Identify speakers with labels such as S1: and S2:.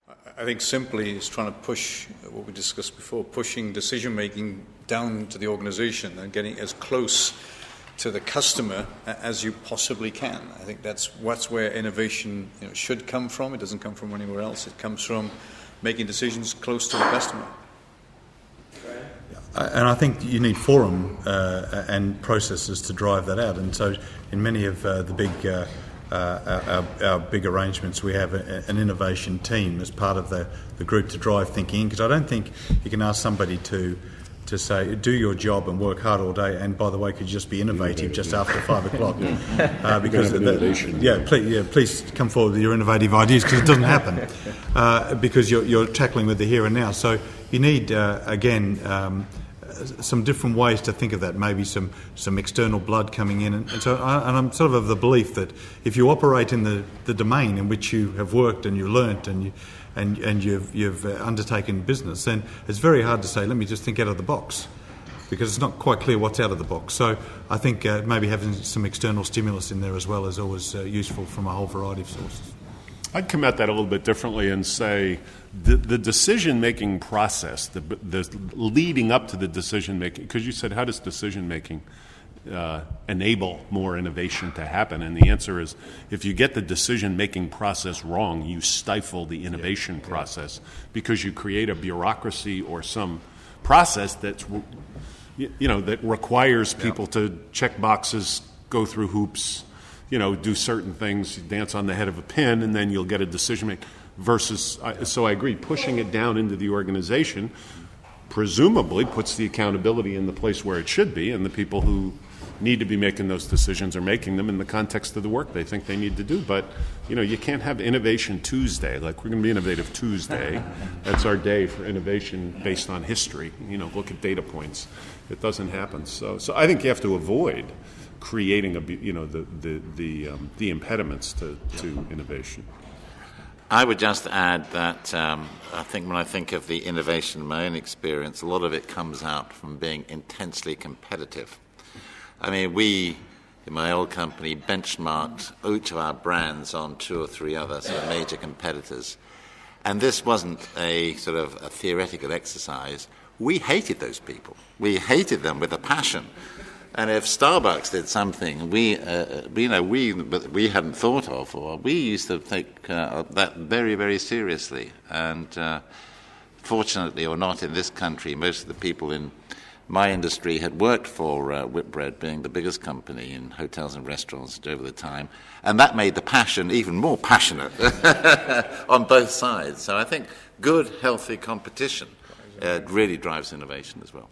S1: I think simply it's trying to push what we discussed before, pushing decision-making down to the organization and getting as close to the customer as you possibly can. I think that's where innovation should come from. It doesn't come from anywhere else. It comes from making decisions close to the customer.
S2: And I think you need forum and processes to drive that out. And so in many of the big our big arrangements, we have an innovation team as part of the group to drive thinking, because I don't think you can ask somebody to say, do your job and work hard all day, and by the way, could you just be innovative just after 5 o'clock? Because please come forward with your innovative ideas, because it doesn't happen, because you're tackling with the here and now. So you need, again, some different ways to think of that, maybe some external blood coming in. And so I'm sort of the belief that if you operate in the domain in which you have worked and you learnt and you've undertaken business, then it's very hard to say, let me just think out of the box, because it's not quite clear what's out of the box. So I think maybe having some external stimulus in there as well is always useful from a whole variety of sources.
S3: I'd come at that a little bit differently and say the decision-making process, the leading up to the decision-making, because you said, how does decision-making enable more innovation to happen? And the answer is, if you get the decision-making process wrong, you stifle the innovation process, because you create a bureaucracy or some process that's, that requires people to check boxes, go through hoops, do certain things, dance on the head of a pin, and then you'll get a decision making. Versus, so I agree, pushing it down into the organization presumably puts the accountability in the place where it should be, and the people who need to be making those decisions are making them in the context of the work they think they need to do. But, you can't have Innovation Tuesday, like we're going to be Innovative Tuesday. That's our day for innovation based on history. Look at data points. It doesn't happen. So I think you have to avoid creating the impediments to innovation.
S4: I would just add that I think when I think of the innovation in my own experience, a lot of it comes out from being intensely competitive. I mean, we, in my old company, benchmarked each of our brands on 2 or 3 other sort of major competitors. And this wasn't a sort of a theoretical exercise. We hated those people. We hated them with a passion. And if Starbucks did something we hadn't thought of, or we used to take that very, very seriously. And fortunately or not, in this country, most of the people in my industry had worked for Whitbread, being the biggest company in hotels and restaurants over the time, and that made the passion even more passionate on both sides. So I think good, healthy competition really drives innovation as well.